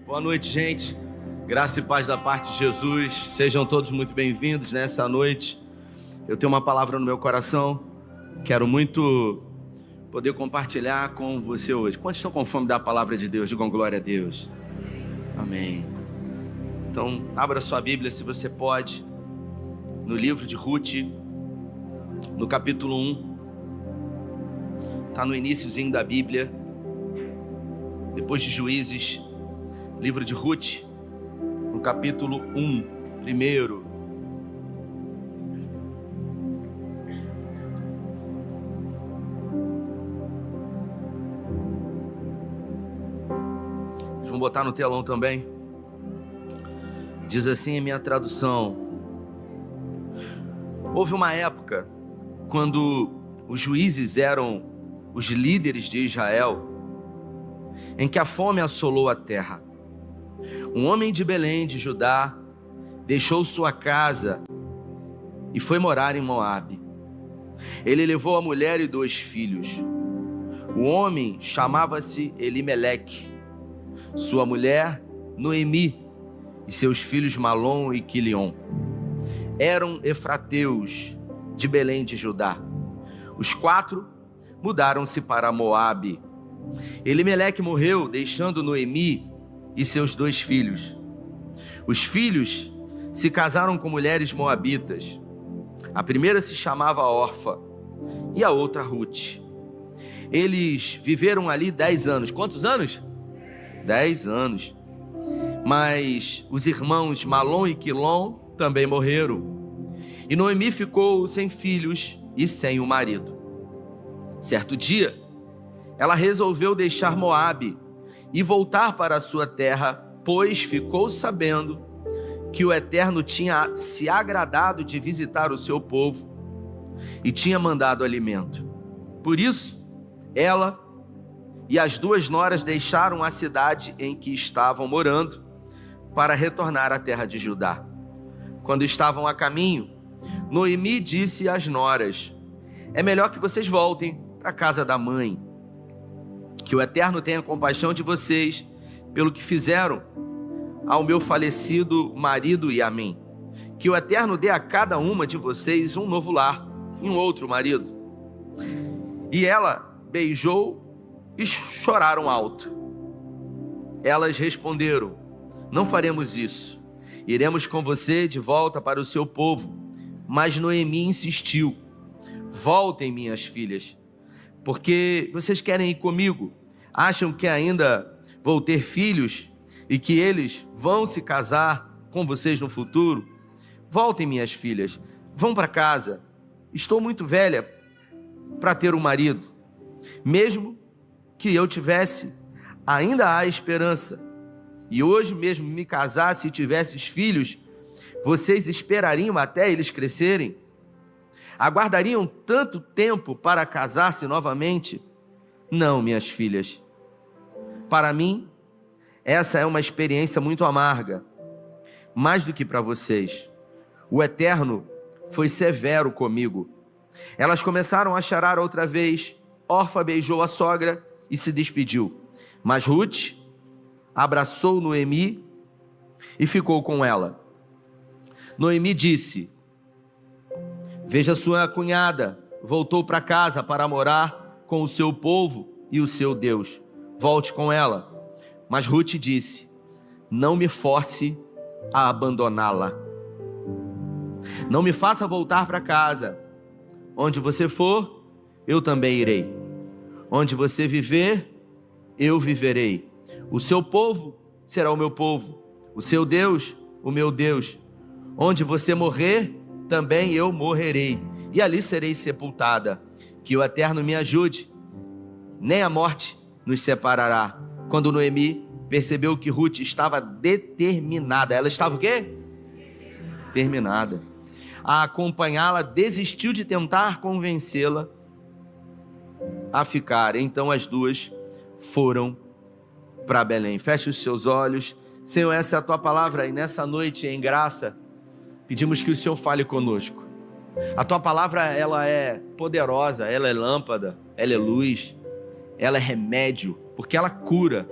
Boa noite, gente. Graça e paz da parte de Jesus. Sejam todos muito bem-vindos nessa noite. Eu tenho uma palavra no meu coração. Quero muito poder compartilhar com você hoje. Quantos estão com fome da palavra de Deus? Digam glória a Deus. Amém. Então, abra sua Bíblia, se você pode, no livro de Ruth, no capítulo 1. Está no iniciozinho da Bíblia. Depois de Juízes, livro de Ruth, no capítulo 1, primeiro. Vamos botar no telão também. Diz assim em minha tradução: houve uma época quando os juízes eram os líderes de Israel, em que a fome assolou a terra. Um homem de Belém, de Judá, deixou sua casa e foi morar em Moabe. Ele levou a mulher e 2 filhos. O homem chamava-se Elimeleque, sua mulher Noemi e seus filhos Malom e Quilion. Eram efrateus de Belém de Judá. Os 4 mudaram-se para Moabe. Elimeleque morreu, deixando Noemi e seus 2 filhos. Os filhos se casaram com mulheres moabitas. A primeira se chamava Orfa e a outra Ruth. Eles viveram ali 10 anos. Quantos anos? 10 anos. Mas os irmãos Malom e Quilom também morreram. E Noemi ficou sem filhos e sem o marido. Certo dia, ela resolveu deixar Moabe e voltar para a sua terra, pois ficou sabendo que o Eterno tinha se agradado de visitar o seu povo e tinha mandado alimento. Por isso, ela e as 2 noras deixaram a cidade em que estavam morando para retornar à terra de Judá. Quando estavam a caminho, Noemi disse às noras: é melhor que vocês voltem para a casa da mãe. Que o Eterno tenha compaixão de vocês pelo que fizeram ao meu falecido marido e a mim. Que o Eterno dê a cada uma de vocês um novo lar e um outro marido. E ela beijou e choraram alto. Elas responderam: não faremos isso. Iremos com você de volta para o seu povo. Mas Noemi insistiu: voltem, minhas filhas, porque vocês querem ir comigo. Acham que ainda vou ter filhos e que eles vão se casar com vocês no futuro? Voltem, minhas filhas, vão para casa. Estou muito velha para ter um marido. Mesmo que eu tivesse, ainda há esperança. E hoje mesmo me casasse e tivesse filhos, vocês esperariam até eles crescerem? Aguardariam tanto tempo para casar-se novamente? Não, minhas filhas. Para mim, essa é uma experiência muito amarga, mais do que para vocês. O Eterno foi severo comigo. Elas começaram a chorar outra vez. Orfa beijou a sogra e se despediu. Mas Ruth abraçou Noemi e ficou com ela. Noemi disse: veja, sua cunhada voltou para casa para morar com o seu povo e o seu Deus. Volte com ela. Mas Ruth disse: não me force a abandoná-la. Não me faça voltar para casa. Onde você for, eu também irei. Onde você viver, eu viverei. O seu povo será o meu povo, o seu Deus, o meu Deus. Onde você morrer, também eu morrerei, e ali serei sepultada. Que o Eterno me ajude, nem a morte nos separará. Quando Noemi percebeu que Ruth estava determinada, ela estava o quê? Determinada a acompanhá-la, desistiu de tentar convencê-la a ficar. Então as 2 foram para Belém. Feche os seus olhos. Senhor, essa é a tua palavra, e nessa noite, em graça, pedimos que o Senhor fale conosco. A tua palavra, ela é poderosa, ela é lâmpada, ela é luz, ela é remédio, porque ela cura,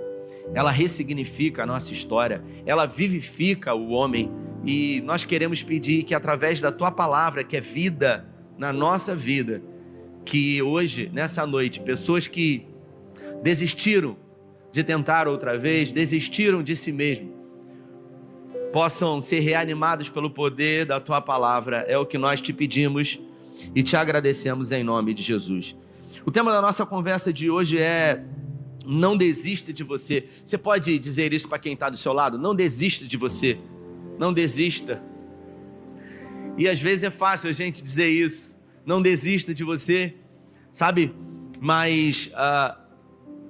ela ressignifica a nossa história, ela vivifica o homem. E nós queremos pedir que através da tua palavra, que é vida na nossa vida, que hoje, nessa noite, pessoas que desistiram de tentar outra vez, desistiram de si mesmo, possam ser reanimados pelo poder da tua palavra. É o que nós te pedimos e te agradecemos em nome de Jesus. O tema da nossa conversa de hoje é: não desista de você. Você pode dizer isso para quem está do seu lado? Não desista de você. Não desista. E às vezes é fácil a gente dizer isso. Não desista de você, sabe? Mas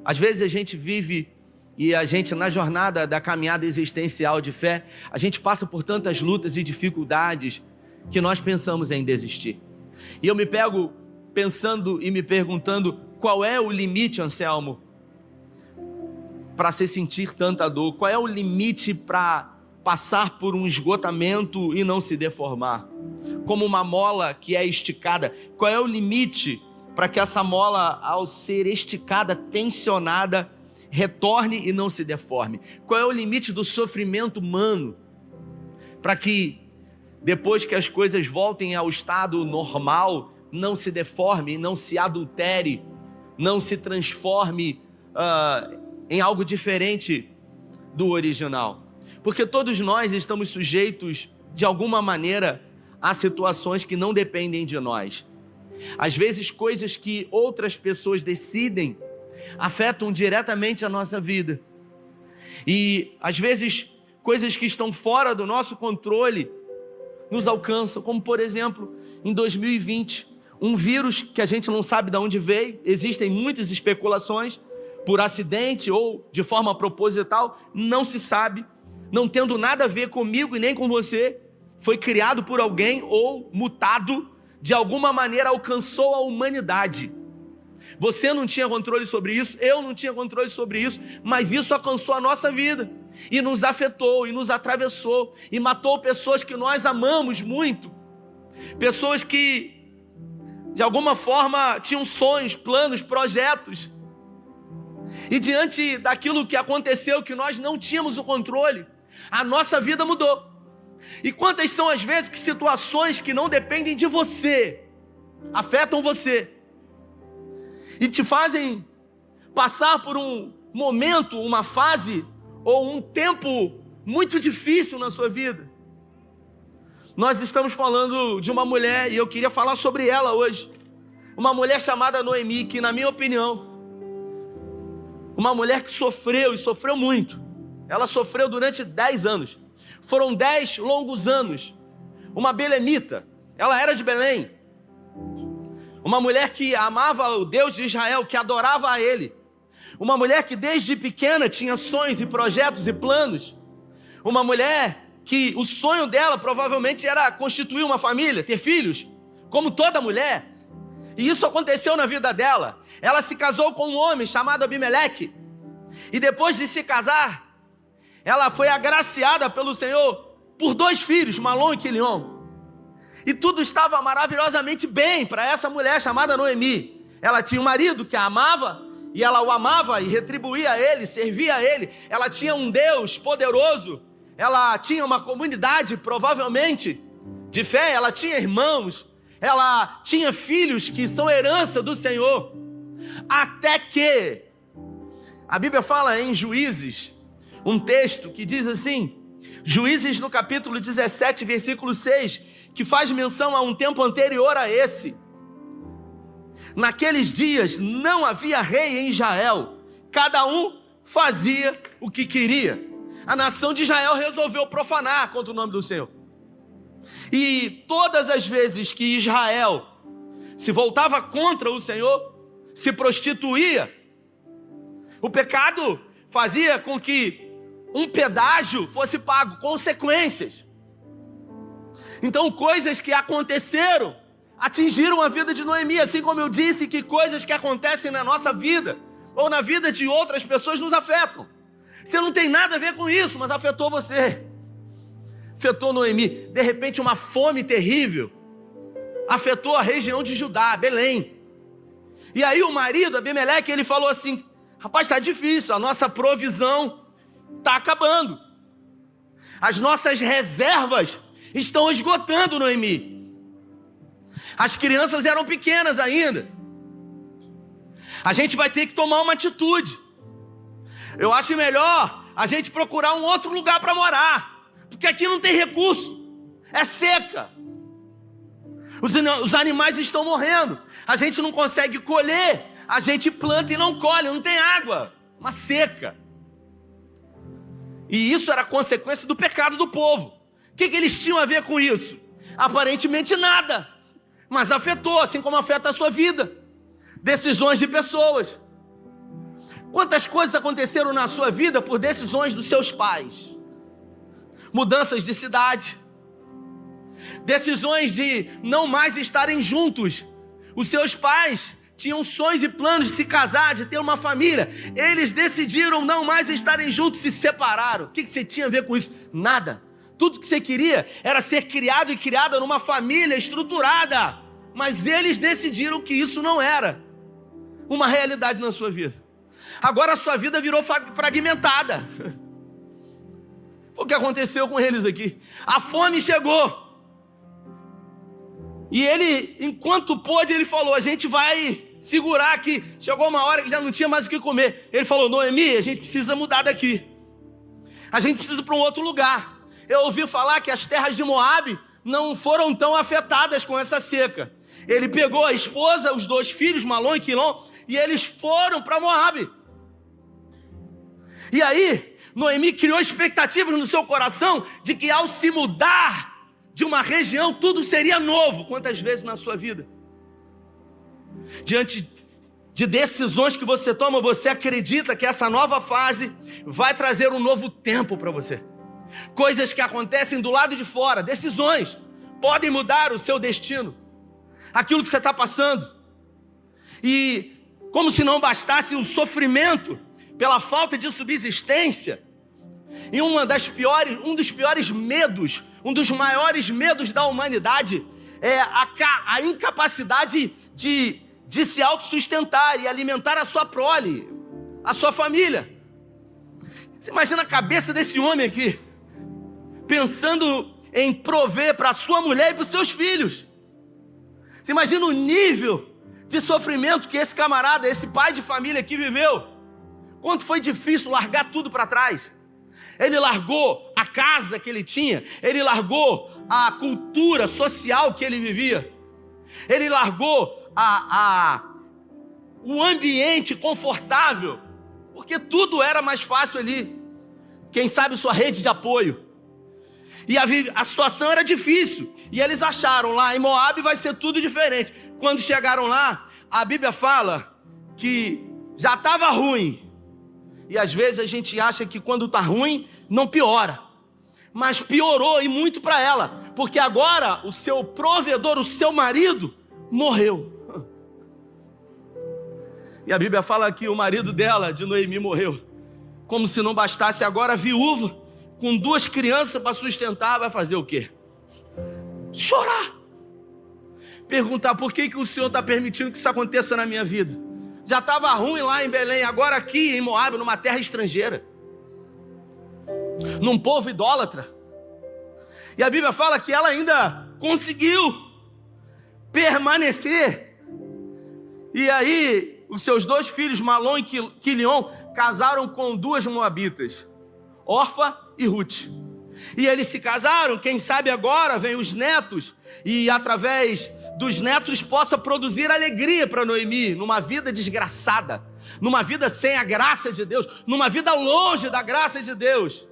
às vezes a gente vive e a gente, na jornada da caminhada existencial de fé, a gente passa por tantas lutas e dificuldades que nós pensamos em desistir. E eu me pego pensando e me perguntando: qual é o limite, Anselmo, para se sentir tanta dor? Qual é o limite para passar por um esgotamento e não se deformar? Como uma mola que é esticada, qual é o limite para que essa mola, ao ser esticada, tensionada, retorne e não se deforme? Qual é o limite do sofrimento humano para que depois que as coisas voltem ao estado normal, não se deforme, não se adultere, não se transforme em algo diferente do original? Porque todos nós estamos sujeitos, de alguma maneira, a situações que não dependem de nós. Às vezes, coisas que outras pessoas decidem afetam diretamente a nossa vida. E, às vezes, coisas que estão fora do nosso controle nos alcançam, como, por exemplo, em 2020, um vírus que a gente não sabe de onde veio. Existem muitas especulações, por acidente ou de forma proposital, não se sabe, não tendo nada a ver comigo e nem com você, foi criado por alguém ou mutado, de alguma maneira alcançou a humanidade. Você não tinha controle sobre isso, eu não tinha controle sobre isso, mas isso alcançou a nossa vida e nos afetou e nos atravessou e matou pessoas que nós amamos muito, pessoas que de alguma forma tinham sonhos, planos, projetos, e diante daquilo que aconteceu, que nós não tínhamos o controle, a nossa vida mudou. E quantas são as vezes que situações que não dependem de você afetam você e te fazem passar por um momento, uma fase ou um tempo muito difícil na sua vida? Nós estamos falando de uma mulher, e eu queria falar sobre ela hoje. Uma mulher chamada Noemi, que, na minha opinião, uma mulher que sofreu e sofreu muito. Ela sofreu durante 10 anos. Foram 10 longos anos. Uma belemita, ela era de Belém. Uma mulher que amava o Deus de Israel, que adorava a Ele. Uma mulher que desde pequena tinha sonhos e projetos e planos. Uma mulher que o sonho dela provavelmente era constituir uma família, ter filhos, como toda mulher. E isso aconteceu na vida dela. Ela se casou com um homem chamado Abimeleque. E depois de se casar, ela foi agraciada pelo Senhor por 2 filhos, Malom e Quilion. E tudo estava maravilhosamente bem para essa mulher chamada Noemi. Ela tinha um marido que a amava, e ela o amava e retribuía a ele, servia a ele. Ela tinha um Deus poderoso. Ela tinha uma comunidade, provavelmente, de fé. Ela tinha irmãos. Ela tinha filhos que são herança do Senhor. Até que a Bíblia fala em Juízes, um texto que diz assim, Juízes no capítulo 17, versículo 6, que faz menção a um tempo anterior a esse. Naqueles dias não havia rei em Israel, cada um fazia o que queria. A nação de Israel resolveu profanar contra o nome do Senhor. E todas as vezes que Israel se voltava contra o Senhor, se prostituía, o pecado fazia com que um pedágio fosse pago, consequências. Então, coisas que aconteceram atingiram a vida de Noemi, assim como eu disse que coisas que acontecem na nossa vida ou na vida de outras pessoas nos afetam. Você não tem nada a ver com isso, mas afetou você. Afetou Noemi. De repente, uma fome terrível afetou a região de Judá, Belém. E aí o marido, Abimeleque, ele falou assim, Rapaz, está difícil, a nossa provisão está acabando. As nossas reservas estão esgotando, Noemi. As crianças eram pequenas ainda. A gente vai ter que tomar uma atitude. Eu acho melhor a gente procurar um outro lugar para morar, porque aqui não tem recurso, é seca. Os animais estão morrendo, a gente não consegue colher, a gente planta e não colhe, não tem água, uma seca. E isso era consequência do pecado do povo. O que eles tinham a ver com isso? Aparentemente nada, mas afetou, assim como afeta a sua vida. Decisões de pessoas. Quantas coisas aconteceram na sua vida por decisões dos seus pais? Mudanças de cidade, decisões de não mais estarem juntos. Os seus pais tinham sonhos e planos de se casar, de ter uma família. Eles decidiram não mais estarem juntos, se separaram. O que você tinha a ver com isso? Nada. Tudo que você queria era ser criado e criada numa família estruturada. Mas eles decidiram que isso não era uma realidade na sua vida. Agora a sua vida virou fragmentada. Foi o que aconteceu com eles aqui. A fome chegou. E ele, enquanto pôde, ele falou, a gente vai segurar aqui. Chegou uma hora que já não tinha mais o que comer. Ele falou, Noemi, a gente precisa mudar daqui. A gente precisa ir para um outro lugar. Eu ouvi falar que as terras de Moabe não foram tão afetadas com essa seca. Ele pegou a esposa, os 2 filhos, Malom e Quilom, e eles foram para Moabe. E aí, Noemi criou expectativas no seu coração de que ao se mudar de uma região, tudo seria novo. Quantas vezes na sua vida, diante de decisões que você toma, você acredita que essa nova fase vai trazer um novo tempo para você? Coisas que acontecem do lado de fora, decisões, podem mudar o seu destino, aquilo que você está passando. E como se não bastasse o sofrimento pela falta de subsistência, e um dos piores medos, um dos maiores medos da humanidade é a incapacidade de se autossustentar e alimentar a sua prole, a sua família. Você imagina a cabeça desse homem aqui, pensando em prover para a sua mulher e para os seus filhos. Você imagina o nível de sofrimento que esse camarada, esse pai de família aqui viveu. Quanto foi difícil largar tudo para trás. Ele largou a casa que ele tinha, ele largou a cultura social que ele vivia, ele largou o ambiente confortável, porque tudo era mais fácil ali. Quem sabe sua rede de apoio. E a situação era difícil, e eles acharam lá em Moabe vai ser tudo diferente. Quando chegaram lá, a Bíblia fala que já estava ruim. E às vezes a gente acha que quando está ruim, não piora. Mas piorou e muito para ela. Porque agora o seu provedor, o seu marido, morreu. E a Bíblia fala que o marido dela, de Noemi, morreu. Como se não bastasse, agora viúva, com 2 crianças para sustentar, vai fazer o quê? Chorar. Perguntar por que o Senhor está permitindo que isso aconteça na minha vida. Já estava ruim lá em Belém, agora aqui em Moabe, numa terra estrangeira, num povo idólatra. E a Bíblia fala que ela ainda conseguiu permanecer. E aí, os seus 2 filhos, Malom e Quilion, casaram com 2 moabitas, Orfa e Ruth. E eles se casaram, quem sabe agora vem os netos, e através dos netos possa produzir alegria para Noemi, numa vida desgraçada, numa vida sem a graça de Deus, numa vida longe da graça de Deus.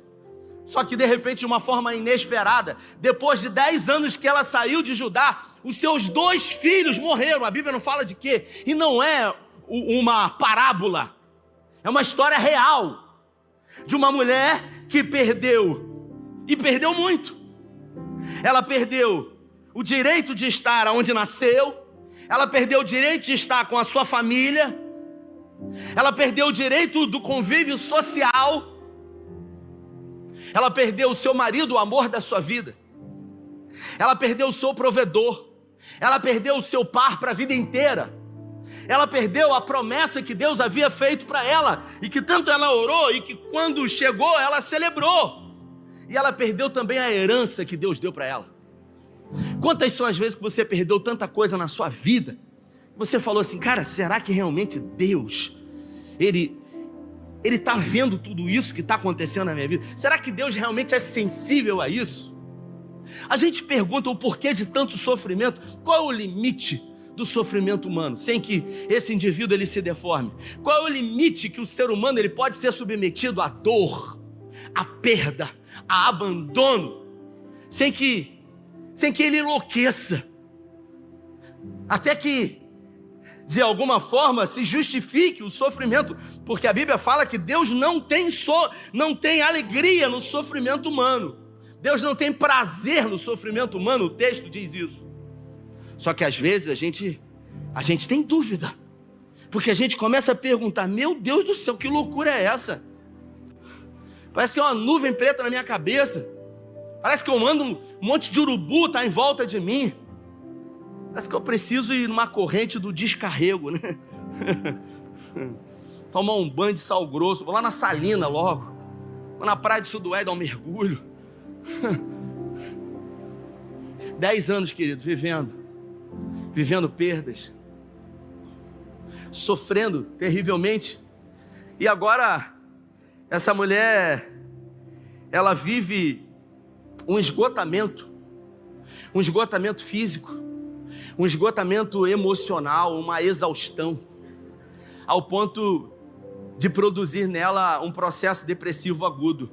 Só que de repente, de uma forma inesperada, depois de 10 anos que ela saiu de Judá, os seus 2 filhos morreram. A Bíblia não fala de quê? E não é uma parábola, é uma história real, de uma mulher que perdeu, e perdeu muito. Ela perdeu o direito de estar onde nasceu, ela perdeu o direito de estar com a sua família, ela perdeu o direito do convívio social, ela perdeu o seu marido, o amor da sua vida, ela perdeu o seu provedor, ela perdeu o seu par para a vida inteira, Ela perdeu a promessa que Deus havia feito para ela, e que tanto ela orou, e que quando chegou ela celebrou. E ela perdeu também a herança que Deus deu para ela. Quantas são as vezes que você perdeu tanta coisa na sua vida? Você falou assim, cara, será que realmente Deus, Ele está vendo tudo isso que está acontecendo na minha vida? Será que Deus realmente é sensível a isso? A gente pergunta o porquê de tanto sofrimento. Qual é o limite do sofrimento humano, sem que esse indivíduo ele se deforme? Qual é o limite que o ser humano ele pode ser submetido à dor, à perda, a abandono, sem que ele enlouqueça, até que de alguma forma se justifique o sofrimento, porque a Bíblia fala que Deus não tem alegria no sofrimento humano, Deus não tem prazer no sofrimento humano, o texto diz isso. Só que às vezes a gente tem dúvida, porque a gente começa a perguntar, meu Deus do céu, que loucura é essa? Parece que é uma nuvem preta na minha cabeça. Parece que eu ando um monte de urubu tá em volta de mim. Parece que eu preciso ir numa corrente do descarrego, né? Tomar um banho de sal grosso. Vou lá na Salina logo. Vou na praia de Sudoé dar um mergulho. 10 anos, querido, vivendo perdas, sofrendo terrivelmente. E agora essa mulher, ela vive um esgotamento físico, um esgotamento emocional, uma exaustão, ao ponto de produzir nela um processo depressivo agudo.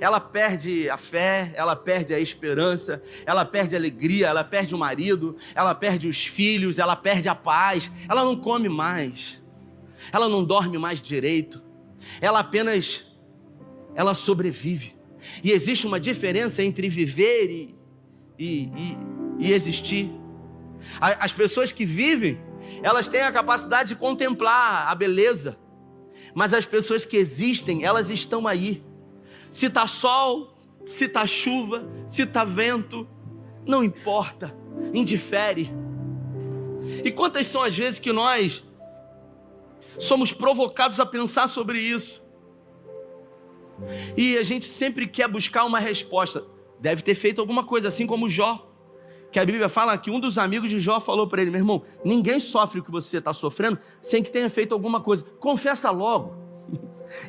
Ela perde a fé, ela perde a esperança, ela perde a alegria, ela perde o marido, ela perde os filhos, ela perde a paz, ela não come mais, ela não dorme mais direito, ela sobrevive. E existe uma diferença entre viver e existir. As pessoas que vivem, elas têm a capacidade de contemplar a beleza, mas as pessoas que existem, elas estão aí. Se está sol, se está chuva, se está vento, não importa, indifere. E quantas são as vezes que nós somos provocados a pensar sobre isso? E a gente sempre quer buscar uma resposta. Deve ter feito alguma coisa, assim como Jó, que a Bíblia fala que um dos amigos de Jó falou para ele, meu irmão, ninguém sofre o que você está sofrendo sem que tenha feito alguma coisa, confessa logo.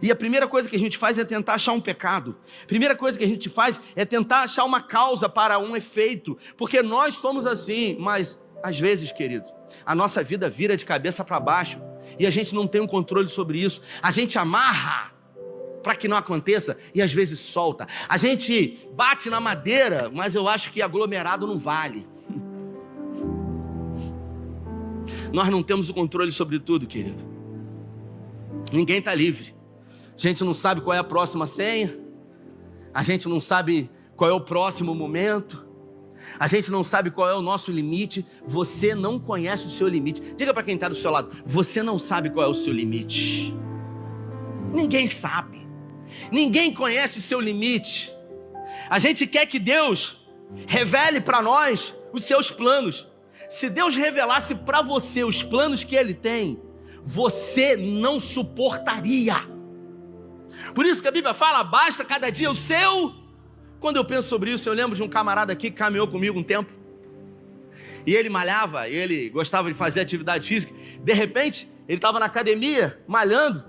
E a primeira coisa que a gente faz é tentar achar um pecado. A primeira coisa que a gente faz é tentar achar uma causa para um efeito, porque nós somos assim. Mas às vezes, querido, a nossa vida vira de cabeça para baixo e a gente não tem um controle sobre isso. A gente amarra para que não aconteça e às vezes solta. A gente bate na madeira, mas eu acho que aglomerado não vale. Nós não temos o controle sobre tudo, querido. Ninguém está livre. A gente não sabe qual é a próxima senha, a gente não sabe qual é o próximo momento, a gente não sabe qual é o nosso limite. Você não conhece o seu limite. Diga para quem está do seu lado, você não sabe qual é o seu limite. Ninguém sabe, ninguém conhece o seu limite. A gente quer que Deus revele para nós os seus planos. Se Deus revelasse para você os planos que Ele tem, você não suportaria. Por isso que a Bíblia fala, basta cada dia o seu. Quando eu penso sobre isso, eu lembro de um camarada aqui que caminhou comigo um tempo. E ele malhava, ele gostava de fazer atividade física. De repente, ele estava na academia, malhando.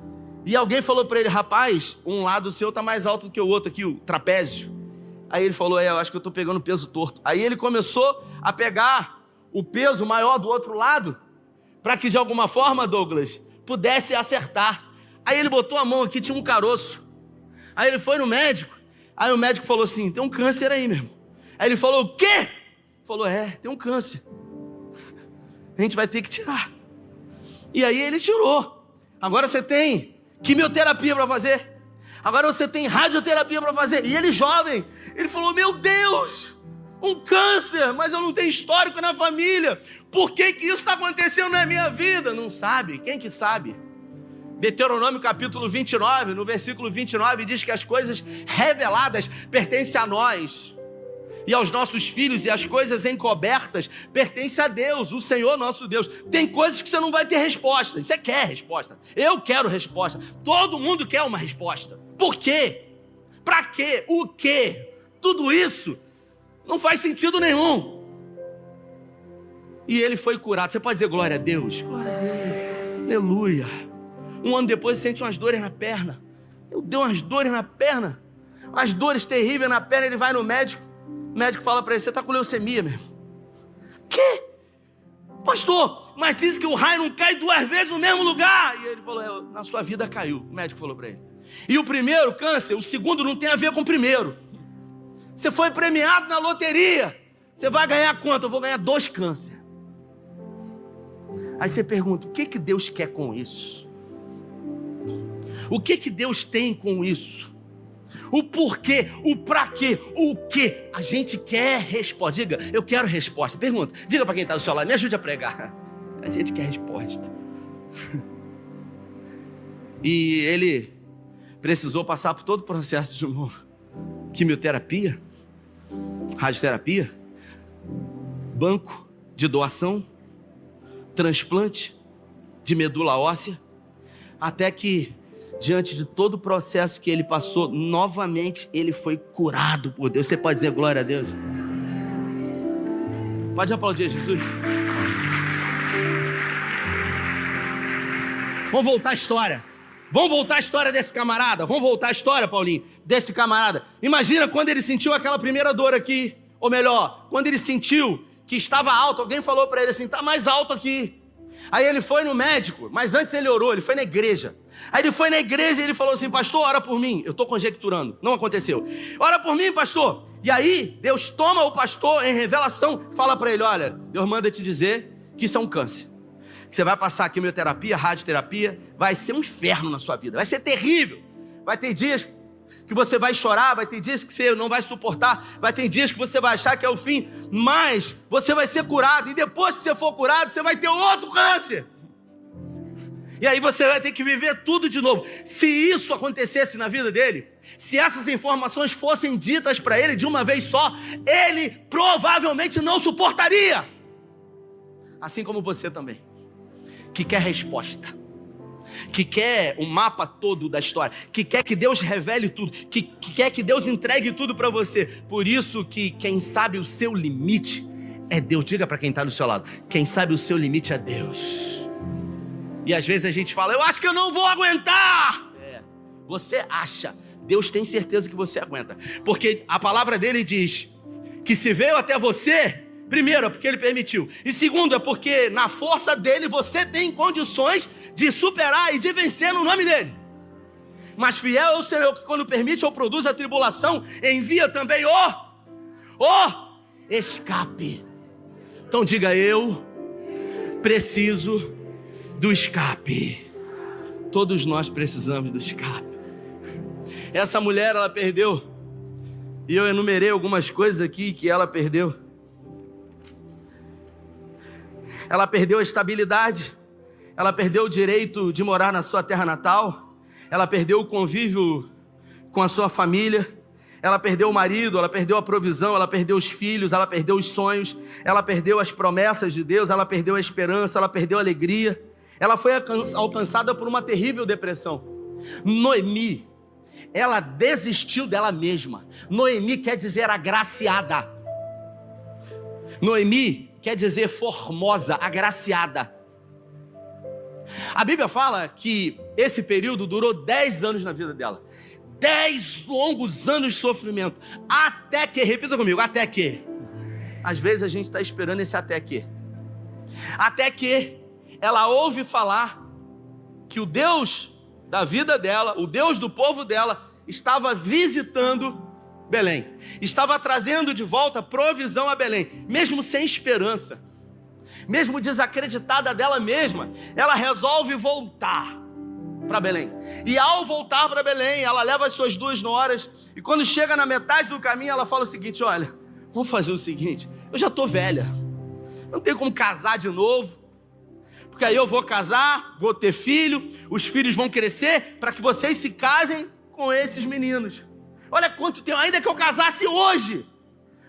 E alguém falou para ele, rapaz, um lado seu está mais alto do que o outro aqui, o trapézio. Aí ele falou, eu acho que eu estou pegando peso torto. Aí ele começou a pegar o peso maior do outro lado, para que de alguma forma, Douglas, pudesse acertar. Aí ele botou a mão aqui, tinha um caroço. Aí ele foi no médico. Aí o médico falou assim, tem um câncer aí, meu irmão. Aí ele falou, o quê? Falou, tem um câncer. A gente vai ter que tirar. E aí ele tirou. Agora você tem quimioterapia para fazer. Agora você tem radioterapia para fazer. E ele jovem, ele falou, meu Deus, um câncer, mas eu não tenho histórico na família. Por que isso está acontecendo na minha vida? Não sabe, quem que sabe? Deuteronômio capítulo 29, no versículo 29, diz que as coisas reveladas pertencem a nós. e aos nossos filhos, e as coisas encobertas pertencem a Deus, o Senhor nosso Deus. Tem coisas que você não vai ter resposta. Você quer resposta? Eu quero resposta. Todo mundo quer uma resposta. Por quê? Para quê? O quê? Tudo isso não faz sentido nenhum. E ele foi curado. Você pode dizer glória a Deus? Glória a Deus. Aleluia. Um ano depois sente umas dores na perna. Eu dei umas dores na perna. Umas dores terríveis na perna. Ele vai no médico. O médico fala para ele: você está com leucemia mesmo. Quê? Pastor, mas diz que o raio não cai 2 vezes no mesmo lugar. E ele falou: na sua vida caiu. O médico falou para ele. E o primeiro câncer, o segundo não tem a ver com o primeiro. Você foi premiado na loteria. Você vai ganhar quanto? Eu vou ganhar 2 cânceres. Aí você pergunta: o que Deus quer com isso? O que Deus tem com isso? O porquê, o pra quê, o que? A gente quer resposta. Diga: eu quero resposta. Pergunta, diga para quem está do seu lado, me ajude a pregar. A gente quer resposta. E ele precisou passar por todo o processo de novo. Quimioterapia, radioterapia, banco de doação, transplante de medula óssea, até que, diante de todo o processo que ele passou, novamente ele foi curado por Deus. Você pode dizer glória a Deus? Pode aplaudir Jesus. Vamos voltar à história. Vamos voltar à história desse camarada. Vamos voltar à história, Paulinho, desse camarada. Imagina quando ele sentiu aquela primeira dor aqui. Ou melhor, quando ele sentiu que estava alto. Alguém falou para ele assim: tá mais alto aqui. Aí ele foi no médico, mas antes ele orou, ele foi na igreja. Aí ele foi na igreja e ele falou assim: pastor, ora por mim. Eu estou conjecturando, não aconteceu. Ora por mim, pastor. E aí Deus toma o pastor em revelação, fala para ele: olha, Deus manda te dizer que isso é um câncer. Você vai passar quimioterapia, radioterapia, vai ser um inferno na sua vida, vai ser terrível. Vai ter dias que você vai chorar, vai ter dias que você não vai suportar, vai ter dias que você vai achar que é o fim, mas você vai ser curado, e depois que você for curado, você vai ter outro câncer. E aí você vai ter que viver tudo de novo. Se isso acontecesse na vida dele, se essas informações fossem ditas para ele de uma vez só, ele provavelmente não suportaria. Assim como você também, que quer resposta, que quer o mapa todo da história, que quer que Deus revele tudo, que quer que Deus entregue tudo para você. Por isso que quem sabe o seu limite é Deus. Diga para quem está do seu lado: quem sabe o seu limite é Deus. E às vezes a gente fala: eu acho que eu não vou aguentar. Você acha, Deus tem certeza que você aguenta, porque a palavra dele diz que se veio até você, primeiro, é porque ele permitiu. E segundo, é porque na força dele você tem condições de superar e de vencer no nome dele. Mas fiel é o Senhor, que quando permite ou produz a tribulação, envia também o escape. Então diga: eu preciso do escape. Todos nós precisamos do escape. Essa mulher, ela perdeu, e eu enumerei algumas coisas aqui que ela perdeu. Ela perdeu a estabilidade, ela perdeu o direito de morar na sua terra natal, ela perdeu o convívio com a sua família, ela perdeu o marido, ela perdeu a provisão, ela perdeu os filhos, ela perdeu os sonhos, ela perdeu as promessas de Deus, ela perdeu a esperança, ela perdeu a alegria. Ela foi alcançada por uma terrível depressão. Noemi, ela desistiu dela mesma. Noemi quer dizer agraciada. Noemi quer dizer formosa, agraciada. A Bíblia fala que esse período durou 10 anos na vida dela. 10 longos anos de sofrimento. Até que, repita comigo, até que. Às vezes a gente está esperando esse até que. Até que ela ouve falar que o Deus da vida dela, o Deus do povo dela, estava visitando Belém. Estava trazendo de volta provisão a Belém. Mesmo sem esperança, mesmo desacreditada dela mesma, ela resolve voltar para Belém. E ao voltar para Belém, ela leva as suas 2 noras. E quando chega na metade do caminho, ela fala o seguinte: olha, vamos fazer o seguinte, eu já estou velha, não tenho como casar de novo, porque aí eu vou casar, vou ter filho, os filhos vão crescer, para que vocês se casem com esses meninos. Olha quanto tempo, ainda que eu casasse hoje,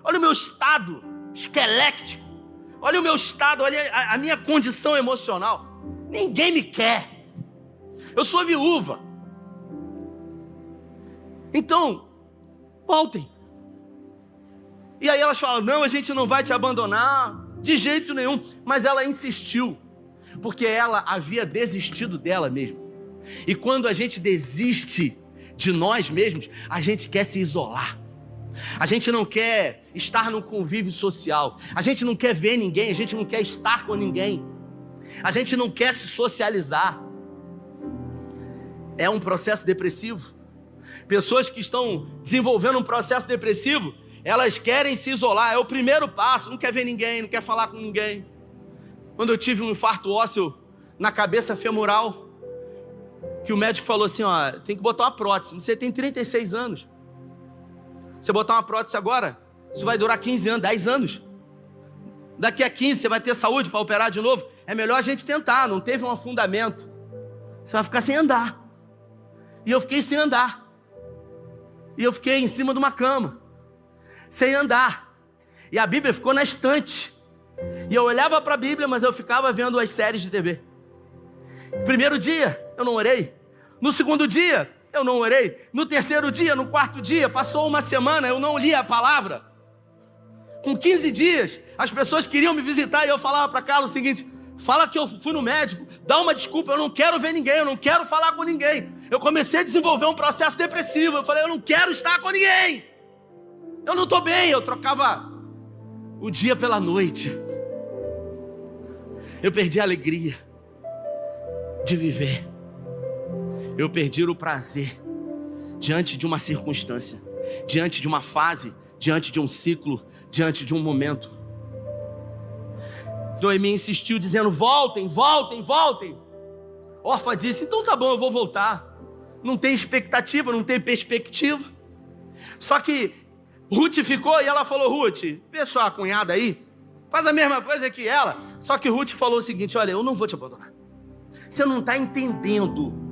Olha o meu estado esquelético. Olha o meu estado, olha a minha condição emocional. Ninguém me quer. Eu sou viúva. Então, voltem. E aí elas falam, não, a gente não vai te abandonar, de jeito nenhum. Mas ela insistiu, porque ela havia desistido dela mesma. E quando a gente desiste de nós mesmos, a gente quer se isolar. A gente não quer estar no convívio social. A gente não quer ver ninguém, a gente não quer estar com ninguém. A gente não quer se socializar. É um processo depressivo. Pessoas que estão desenvolvendo um processo depressivo, elas querem se isolar, é o primeiro passo, não quer ver ninguém, não quer falar com ninguém. Quando eu tive um infarto ósseo na cabeça femoral, que o médico falou assim, ó, tem que botar uma prótese, você tem 36 anos. Você botar uma prótese agora, isso vai durar 15 anos, 10 anos. Daqui a 15 você vai ter saúde para operar de novo. É melhor a gente tentar, não teve um afundamento. Você vai ficar sem andar. E eu fiquei sem andar. E eu fiquei em cima de uma cama, sem andar. E a Bíblia ficou na estante. E eu olhava para a Bíblia, mas eu ficava vendo as séries de TV. No primeiro dia, eu não orei. No segundo dia, eu não orei. No terceiro dia, no quarto dia, passou uma semana, eu não li a palavra. Com 15 dias, as pessoas queriam me visitar e eu falava para Carlos o seguinte, fala que eu fui no médico, dá uma desculpa, eu não quero ver ninguém, eu não quero falar com ninguém. Eu comecei a desenvolver um processo depressivo, eu falei, eu não quero estar com ninguém. Eu não estou bem, eu trocava o dia pela noite. Eu perdi a alegria de viver. Eu perdi o prazer diante de uma circunstância, diante de uma fase, diante de um ciclo, diante de um momento. Noemi insistiu dizendo, voltem, voltem, voltem. Orfa disse, então tá bom, eu vou voltar. Não tem expectativa, não tem perspectiva. Só que Ruth ficou e ela falou, Ruth, vê sua cunhada aí, faz a mesma coisa que ela. Só que Ruth falou o seguinte, olha, eu não vou te abandonar. Você não está entendendo.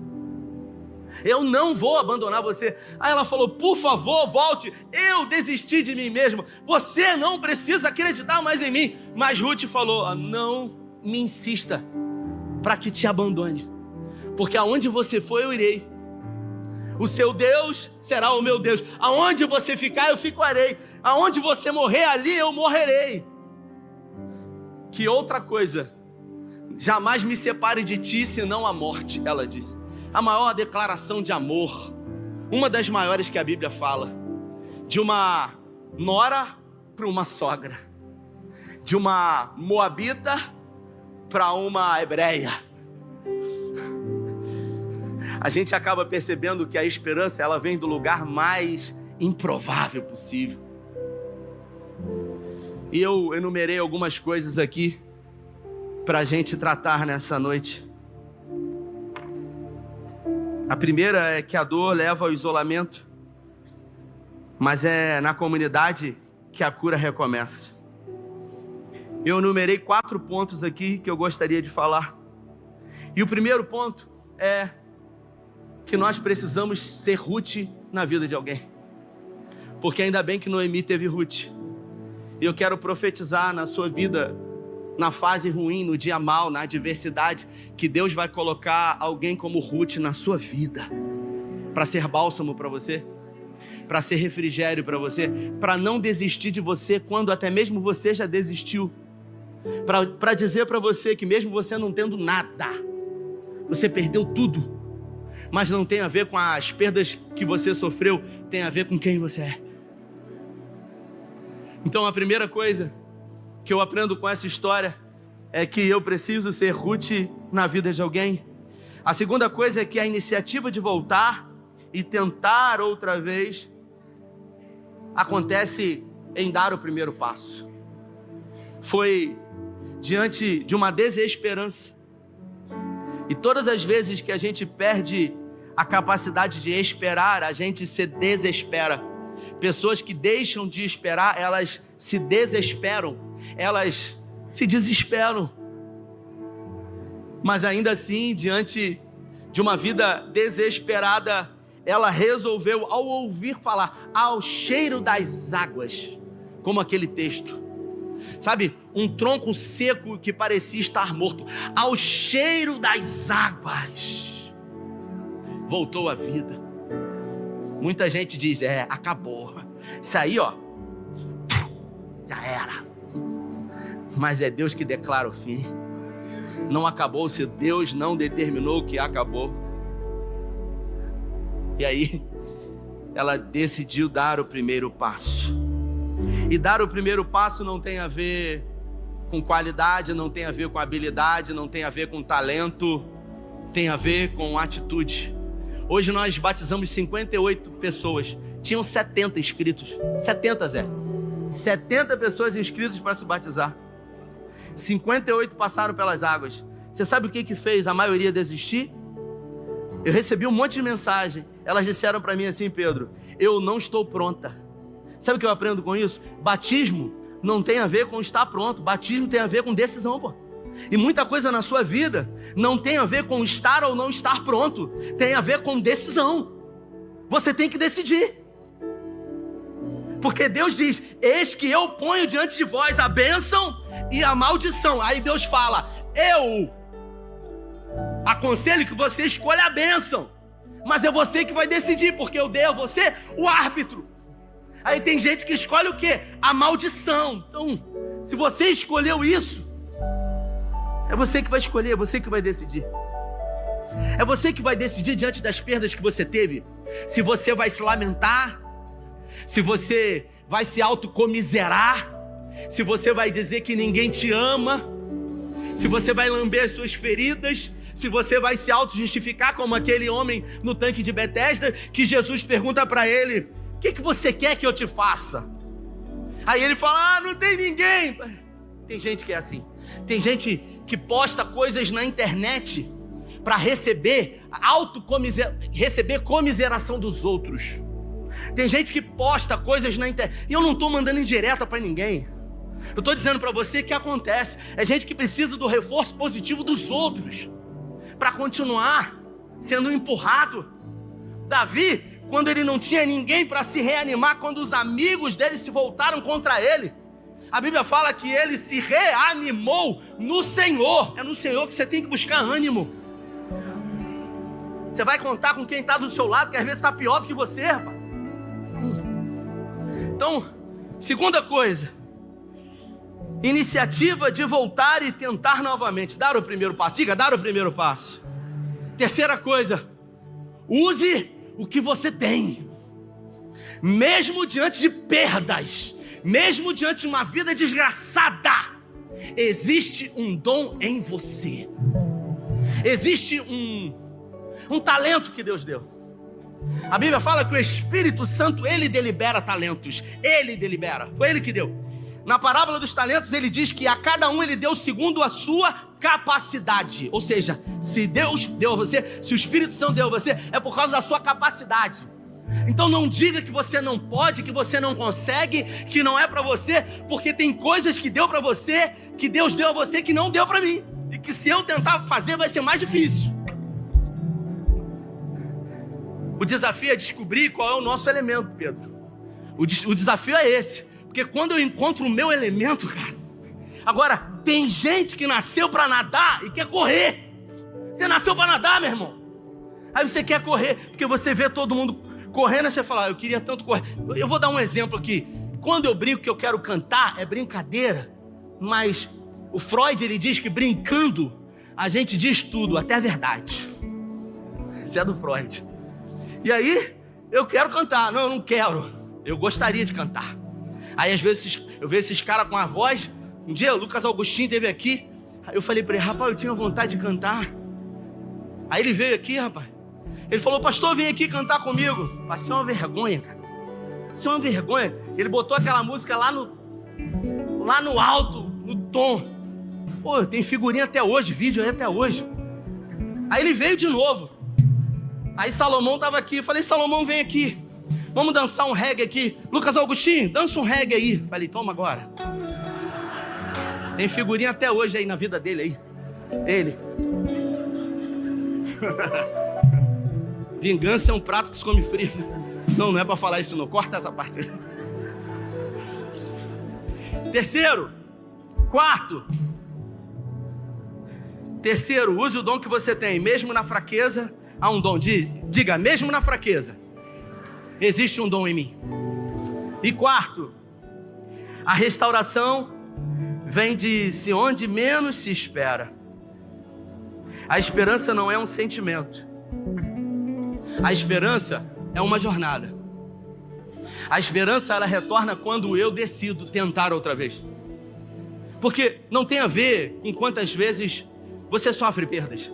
Eu não vou abandonar você. Aí ela falou, por favor, volte. Eu desisti de mim mesmo. Você não precisa acreditar mais em mim. Mas Ruth falou, não me insista para que te abandone. Porque aonde você for, eu irei. O seu Deus será o meu Deus. Aonde você ficar, eu ficarei. Aonde você morrer, ali eu morrerei. Que outra coisa jamais me separe de ti, senão a morte, ela disse. A maior declaração de amor, uma das maiores que a Bíblia fala, de uma nora para uma sogra, de uma moabita para uma hebreia. A gente acaba percebendo que a esperança, ela vem do lugar mais improvável possível. E eu enumerei algumas coisas aqui para a gente tratar nessa noite. A primeira é que a dor leva ao isolamento, mas é na comunidade que a cura recomeça. Eu enumerei 4 pontos aqui que eu gostaria de falar. E o primeiro ponto é que nós precisamos ser Ruth na vida de alguém. Porque ainda bem que Noemi teve Ruth. E eu quero profetizar na sua vida, na fase ruim, no dia mal, na adversidade, que Deus vai colocar alguém como Ruth na sua vida, para ser bálsamo para você, para ser refrigério para você, para não desistir de você quando até mesmo você já desistiu, para dizer para você que mesmo você não tendo nada, você perdeu tudo, mas não tem a ver com as perdas que você sofreu, tem a ver com quem você é. Então a primeira coisa que eu aprendo com essa história é que eu preciso ser Ruth na vida de alguém. A segunda coisa é que a iniciativa de voltar e tentar outra vez acontece em dar o primeiro passo. Foi diante de uma desesperança. E todas as vezes que a gente perde a capacidade de esperar, a gente se desespera. Pessoas que deixam de esperar, elas se desesperam, elas se desesperam. Mas ainda assim, diante de uma vida desesperada, ela resolveu, ao ouvir falar, ao cheiro das águas, como aquele texto. Sabe, um tronco seco que parecia estar morto, ao cheiro das águas, voltou à vida. Muita gente diz, acabou. Isso aí, já era. Mas é Deus que declara o fim. Não acabou se Deus não determinou que acabou. E aí, ela decidiu dar o primeiro passo. E dar o primeiro passo não tem a ver com qualidade, não tem a ver com habilidade, não tem a ver com talento, tem a ver com atitude. Hoje nós batizamos 58 pessoas. Tinham 70 inscritos. 70, Zé. 70 pessoas inscritas para se batizar. 58 passaram pelas águas. Você sabe o que fez a maioria desistir? Eu recebi um monte de mensagem. Elas disseram para mim assim, Pedro, eu não estou pronta. Sabe o que eu aprendo com isso? Batismo não tem a ver com estar pronto. Batismo tem a ver com decisão, pô. E muita coisa na sua vida não tem a ver com estar ou não estar pronto. Tem a ver com decisão. Você tem que decidir. Porque Deus diz, eis que eu ponho diante de vós a bênção e a maldição. Aí Deus fala, eu aconselho que você escolha a bênção. Mas é você que vai decidir, porque eu dei a você o árbitro. Aí tem gente que escolhe o quê? A maldição. Então, se você escolheu isso, é você que vai escolher, é você que vai decidir. É você que vai decidir diante das perdas que você teve. Se você vai se lamentar, se você vai se autocomiserar, se você vai dizer que ninguém te ama, se você vai lamber as suas feridas, se você vai se auto-justificar como aquele homem no tanque de Betesda, que Jesus pergunta para ele, o que você quer que eu te faça? Aí ele fala, não tem ninguém. Tem gente que é assim. Tem gente que posta coisas na internet para receber comiseração dos outros. Tem gente que posta coisas na internet. E eu não estou mandando indireta para ninguém. Eu estou dizendo para você que acontece. É gente que precisa do reforço positivo dos outros para continuar sendo empurrado. Davi, quando ele não tinha ninguém para se reanimar, quando os amigos dele se voltaram contra ele, a Bíblia fala que ele se reanimou no Senhor. É no Senhor que você tem que buscar ânimo. Você vai contar com quem está do seu lado, que às vezes está pior do que você, rapaz. Então, segunda coisa, iniciativa de voltar e tentar novamente. Dar o primeiro passo. Diga, dar o primeiro passo. Terceira coisa, use o que você tem. Mesmo diante de perdas, mesmo diante de uma vida desgraçada, existe um dom em você. Existe um talento que Deus deu. A Bíblia fala que o Espírito Santo, ele delibera talentos. Ele delibera. Foi ele que deu. Na parábola dos talentos, ele diz que a cada um ele deu segundo a sua capacidade. Ou seja, se Deus deu a você, se o Espírito Santo deu a você, é por causa da sua capacidade. Então não diga que você não pode, que você não consegue, que não é para você, porque tem coisas que deu para você, que Deus deu a você, que não deu para mim. E que se eu tentar fazer, vai ser mais difícil. O desafio é descobrir qual é o nosso elemento, Pedro. O desafio é esse. Porque quando eu encontro o meu elemento, cara... Agora, tem gente que nasceu para nadar e quer correr. Você nasceu para nadar, meu irmão. Aí você quer correr, porque você vê todo mundo correndo e você fala, eu queria tanto correr. Eu vou dar um exemplo aqui. Quando eu brinco que eu quero cantar, é brincadeira. Mas o Freud, ele diz que brincando, a gente diz tudo, até a verdade. Isso é do Freud. E aí, eu quero cantar. Não, eu não quero. Eu gostaria de cantar. Aí, às vezes, eu vejo esses caras com a voz. Um dia, o Lucas Augustinho esteve aqui. Aí eu falei para ele, rapaz, eu tinha vontade de cantar. Aí ele veio aqui, rapaz. Ele falou, pastor, vem aqui cantar comigo. Passei uma vergonha, cara. Passei uma vergonha. Ele botou aquela música lá no alto, no tom. Pô, tem figurinha até hoje, vídeo aí até hoje. Aí ele veio de novo. Aí Salomão estava aqui. Eu falei, Salomão, vem aqui. Vamos dançar um reggae aqui. Lucas Augustinho, dança um reggae aí. Falei, toma agora. Tem figurinha até hoje aí na vida dele aí. Ele. Vingança é um prato que se come frio. Não é pra falar isso não. Corta essa parte. Terceiro, use o dom que você tem. Mesmo na fraqueza, há um dom. Diga, mesmo na fraqueza, existe um dom em mim. E quarto, a restauração vem de onde menos se espera. A esperança não é um sentimento. A esperança é uma jornada. A esperança, ela retorna quando eu decido tentar outra vez. Porque não tem a ver com quantas vezes você sofre perdas.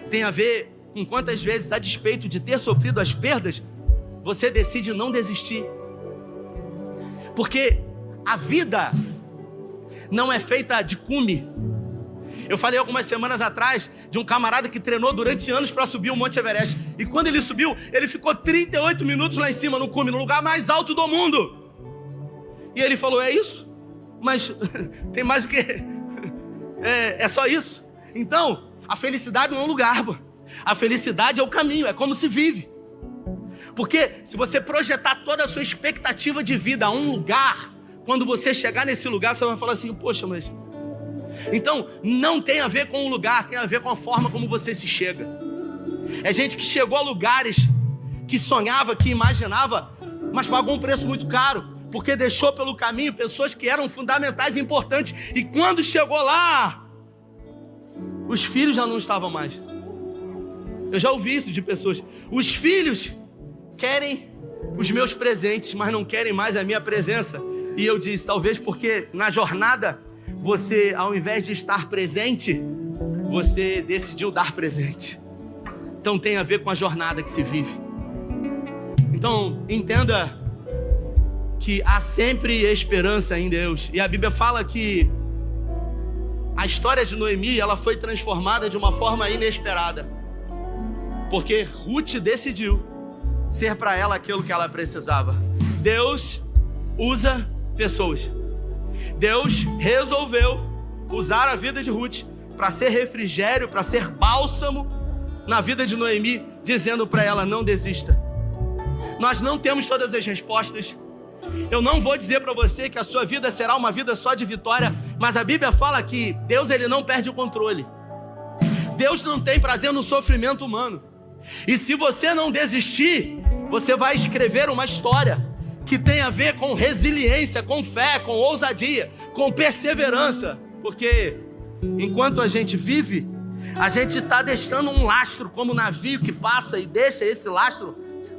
Tem a ver com quantas vezes, a despeito de ter sofrido as perdas, você decide não desistir. Porque a vida não é feita de cume. Eu falei algumas semanas atrás de um camarada que treinou durante anos para subir o Monte Everest. E quando ele subiu, ele ficou 38 minutos lá em cima no cume, no lugar mais alto do mundo. E ele falou, é isso? Mas tem mais o quê? É só isso? Então, a felicidade não é um lugar, pô. A felicidade é o caminho, é como se vive. Porque se você projetar toda a sua expectativa de vida a um lugar, quando você chegar nesse lugar, você vai falar assim, poxa, mas... Então, não tem a ver com o lugar, tem a ver com a forma como você se chega. É gente que chegou a lugares que sonhava, que imaginava, mas pagou um preço muito caro, porque deixou pelo caminho pessoas que eram fundamentais e importantes. E quando chegou lá, os filhos já não estavam mais. Eu já ouvi isso de pessoas. Os filhos querem os meus presentes, mas não querem mais a minha presença. E eu disse, talvez porque na jornada, você, ao invés de estar presente, você decidiu dar presente. Então tem a ver com a jornada que se vive. Então entenda que há sempre esperança em Deus. E a Bíblia fala que a história de Noemi, ela foi transformada de uma forma inesperada. Porque Ruth decidiu ser para ela aquilo que ela precisava. Deus usa pessoas. Deus resolveu usar a vida de Ruth para ser refrigério, para ser bálsamo na vida de Noemi, dizendo para ela, não desista. Nós não temos todas as respostas. Eu não vou dizer para você que a sua vida será uma vida só de vitória, mas a Bíblia fala que Deus, ele não perde o controle. Deus não tem prazer no sofrimento humano. E se você não desistir, você vai escrever uma história que tem a ver com resiliência, com fé, com ousadia, com perseverança. Porque enquanto a gente vive, a gente está deixando um lastro como um navio que passa e deixa esse lastro,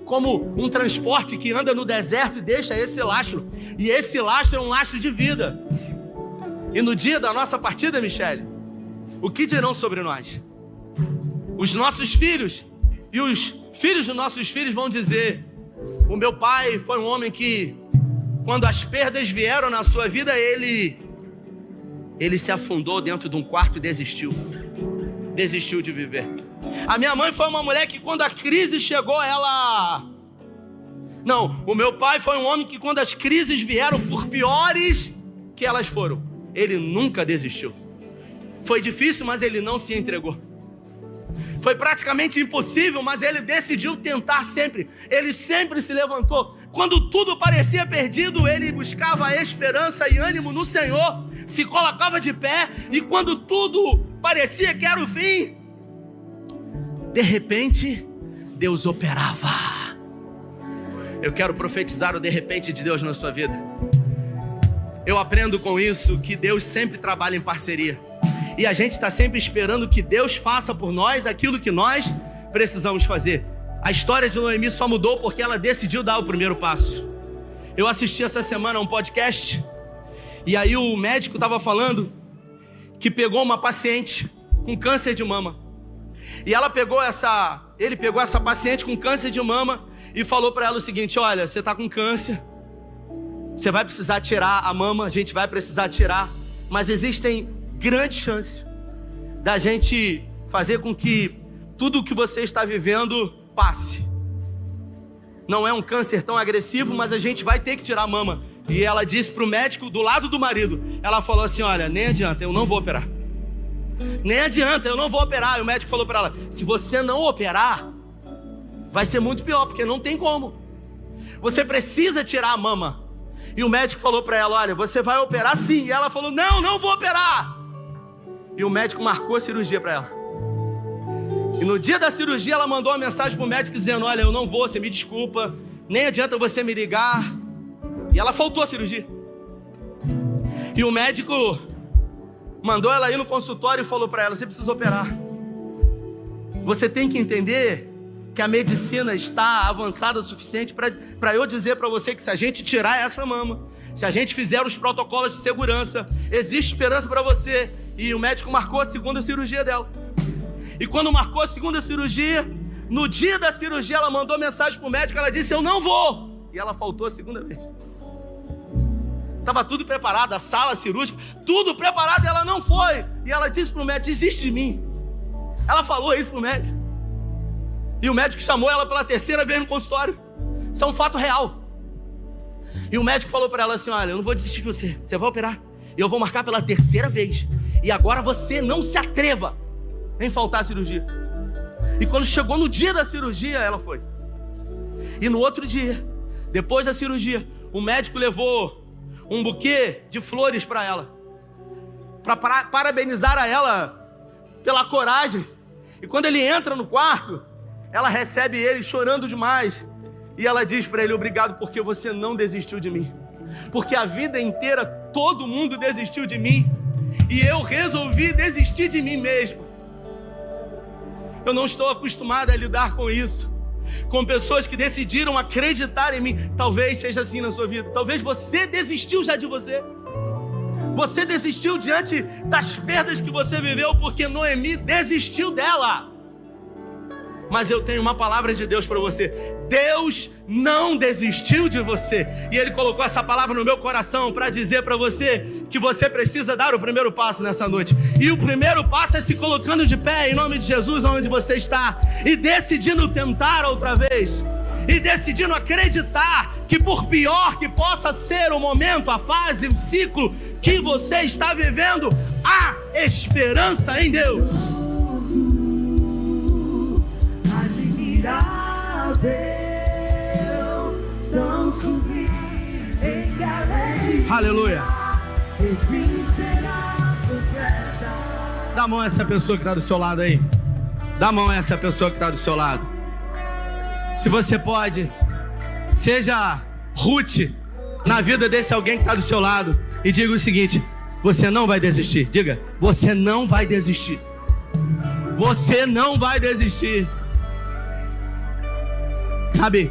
como um transporte que anda no deserto e deixa esse lastro. E esse lastro é um lastro de vida. E no dia da nossa partida, Michele, o que dirão sobre nós? Os nossos filhos e os filhos dos nossos filhos vão dizer, o meu pai foi um homem que, quando as perdas vieram na sua vida, ele se afundou dentro de um quarto e desistiu de viver. A minha mãe foi uma mulher que, quando a crise chegou, Não, o meu pai foi um homem que, quando as crises vieram, por piores que elas foram, ele nunca desistiu. Foi difícil, mas ele não se entregou. Foi praticamente impossível, mas ele decidiu tentar sempre. Ele sempre se levantou. Quando tudo parecia perdido, ele buscava esperança e ânimo no Senhor, se colocava de pé, e quando tudo parecia que era o fim, de repente, Deus operava. Eu quero profetizar o de repente de Deus na sua vida. Eu aprendo com isso que Deus sempre trabalha em parceria. E a gente está sempre esperando que Deus faça por nós aquilo que nós precisamos fazer. A história de Noemi só mudou porque ela decidiu dar o primeiro passo. Eu assisti essa semana a um podcast, e aí o médico estava falando que pegou uma paciente com câncer de mama. E ele pegou essa paciente com câncer de mama e falou para ela o seguinte, olha, você está com câncer, você vai precisar tirar a mama, a gente vai precisar tirar, mas existem grande chance da gente fazer com que tudo o que você está vivendo passe. Não é um câncer tão agressivo, mas a gente vai ter que tirar a mama. E ela disse para o médico do lado do marido, ela falou assim, olha, nem adianta, eu não vou operar. Nem adianta, eu não vou operar. E o médico falou para ela, se você não operar, vai ser muito pior, porque não tem como. Você precisa tirar a mama. E o médico falou para ela, olha, você vai operar sim. E ela falou, não vou operar. E o médico marcou a cirurgia para ela. E no dia da cirurgia ela mandou uma mensagem pro médico dizendo, olha, eu não vou, você me desculpa, nem adianta você me ligar. E ela faltou a cirurgia. E o médico mandou ela ir no consultório e falou para ela, você precisa operar. Você tem que entender que a medicina está avançada o suficiente para eu dizer para você que se a gente tirar essa mama, se a gente fizer os protocolos de segurança, existe esperança para você. E o médico marcou a segunda cirurgia dela. E quando marcou a segunda cirurgia, no dia da cirurgia ela mandou mensagem pro médico, ela disse, eu não vou. E ela faltou a segunda vez. Estava tudo preparado, a sala cirúrgica, tudo preparado, e ela não foi. E ela disse pro médico, desiste de mim. Ela falou isso pro médico. E o médico chamou ela pela terceira vez no consultório. Isso é um fato real. E o médico falou para ela assim, olha, eu não vou desistir de você, você vai operar. E eu vou marcar pela terceira vez. E agora você não se atreva em faltar a cirurgia. E quando chegou no dia da cirurgia, ela foi. E no outro dia, depois da cirurgia, o médico levou um buquê de flores para ela, para parabenizar a ela pela coragem. E quando ele entra no quarto, ela recebe ele chorando demais. E ela diz para ele, obrigado porque você não desistiu de mim. Porque a vida inteira todo mundo desistiu de mim. E eu resolvi desistir de mim mesmo. Eu não estou acostumado a lidar com isso. Com pessoas que decidiram acreditar em mim. Talvez seja assim na sua vida. Talvez você desistiu já de você. Você desistiu diante das perdas que você viveu porque Noemi desistiu dela. Mas eu tenho uma palavra de Deus para você. Deus não desistiu de você. E Ele colocou essa palavra no meu coração para dizer para você que você precisa dar o primeiro passo nessa noite. E o primeiro passo é se colocando de pé em nome de Jesus onde você está. E decidindo tentar outra vez. E decidindo acreditar que por pior que possa ser o momento, a fase, o ciclo que você está vivendo, há esperança em Deus. Tão sublime em que a lei, aleluia, enfim será completa. Dá a mão a essa pessoa que está do seu lado aí. Dá a mão a essa pessoa que está do seu lado. Se você pode, seja Ruth na vida desse alguém que está do seu lado e diga o seguinte: você não vai desistir. Diga, você não vai desistir. Você não vai desistir. Sabe,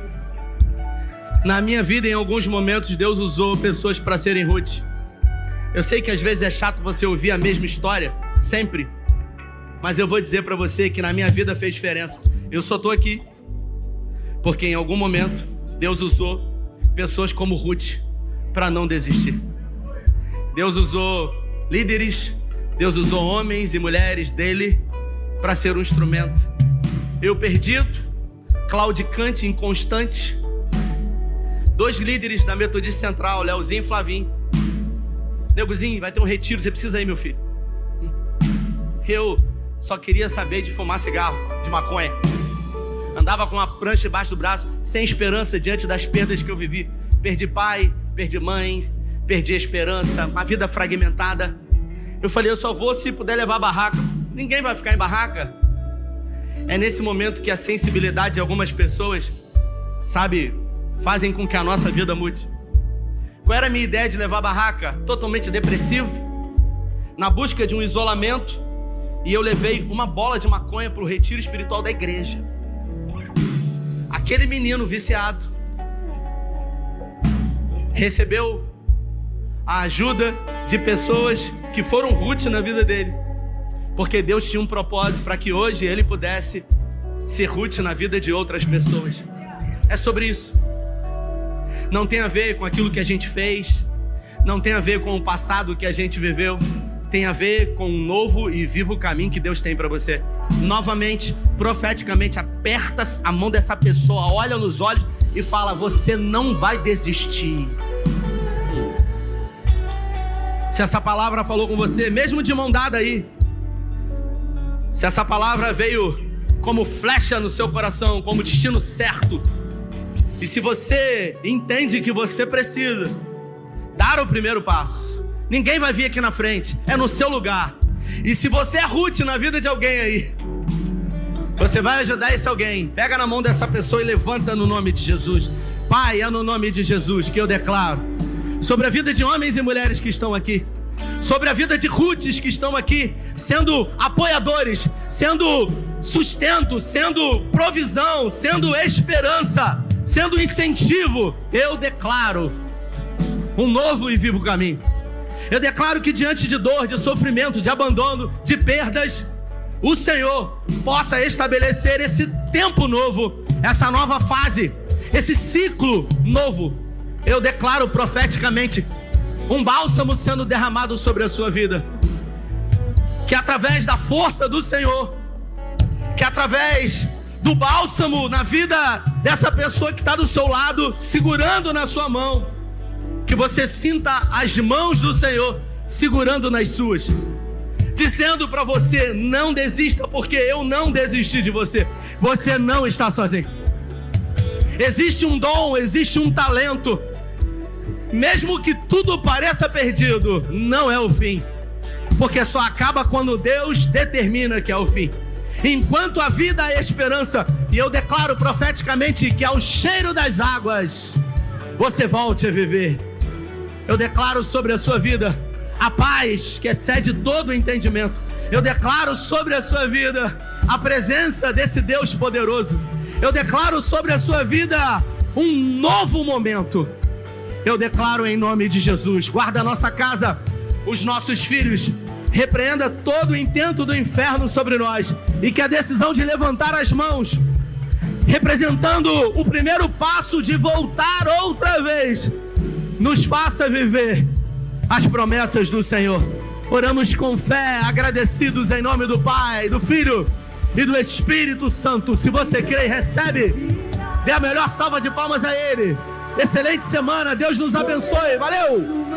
na minha vida, em alguns momentos, Deus usou pessoas para serem Ruth. Eu sei que às vezes é chato você ouvir a mesma história, sempre. Mas eu vou dizer para você que na minha vida fez diferença. Eu só estou aqui porque em algum momento Deus usou pessoas como Ruth para não desistir. Deus usou líderes, Deus usou homens e mulheres dele para ser um instrumento. Eu perdido, claudicante, inconstante. 2 líderes da Metodista Central, Leozinho e Flavinho. Negozinho, vai ter um retiro, você precisa ir, meu filho. Eu só queria saber de fumar cigarro, de maconha. Andava com uma prancha debaixo do braço, sem esperança diante das perdas que eu vivi. Perdi pai, perdi mãe, perdi a esperança, uma vida fragmentada. Eu falei, eu só vou se puder levar barraca. Ninguém vai ficar em barraca. É nesse momento que a sensibilidade de algumas pessoas, sabe, fazem com que a nossa vida mude. Qual era a minha ideia de levar barraca? Totalmente depressivo, na busca de um isolamento, e eu levei uma bola de maconha para o retiro espiritual da igreja. Aquele menino viciado recebeu a ajuda de pessoas que foram Ruth na vida dele, porque Deus tinha um propósito para que hoje ele pudesse ser Ruth na vida de outras pessoas. É sobre isso. Não tem a ver com aquilo que a gente fez, não tem a ver com o passado que a gente viveu, tem a ver com um novo e vivo caminho que Deus tem para você. Novamente, profeticamente, aperta a mão dessa pessoa, olha nos olhos e fala: você não vai desistir. Se essa palavra falou com você, mesmo de mão dada aí, se essa palavra veio como flecha no seu coração, como destino certo, e se você entende que você precisa dar o primeiro passo. Ninguém vai vir aqui na frente, é no seu lugar. E se você é Ruth na vida de alguém aí, você vai ajudar esse alguém. Pega na mão dessa pessoa e levanta no nome de Jesus. Pai, é no nome de Jesus que eu declaro sobre a vida de homens e mulheres que estão aqui, sobre a vida de Ruths que estão aqui, sendo apoiadores, sendo sustento, sendo provisão, sendo esperança, sendo incentivo. Eu declaro um novo e vivo caminho. Eu declaro que diante de dor, de sofrimento, de abandono, de perdas, o Senhor possa estabelecer esse tempo novo, essa nova fase, esse ciclo novo. Eu declaro profeticamente um bálsamo sendo derramado sobre a sua vida, que através da força do Senhor, que através do bálsamo na vida dessa pessoa que está do seu lado, segurando na sua mão, que você sinta as mãos do Senhor segurando nas suas, dizendo para você: não desista, porque eu não desisti de você. Você não está sozinho. Existe um dom, existe um talento. Mesmo que tudo pareça perdido, não é o fim, porque só acaba quando Deus determina que é o fim. Enquanto a vida há esperança, e eu declaro profeticamente que ao cheiro das águas você volte a viver. Eu declaro sobre a sua vida a paz que excede todo o entendimento. Eu declaro sobre a sua vida a presença desse Deus poderoso. Eu declaro sobre a sua vida um novo momento. Eu declaro em nome de Jesus: guarda a nossa casa, os nossos filhos, repreenda todo o intento do inferno sobre nós, e que a decisão de levantar as mãos, representando o primeiro passo de voltar outra vez, nos faça viver as promessas do Senhor. Oramos com fé, agradecidos em nome do Pai, do Filho e do Espírito Santo. Se você crê e recebe, dê a melhor salva de palmas a Ele. Excelente semana, Deus nos abençoe, valeu!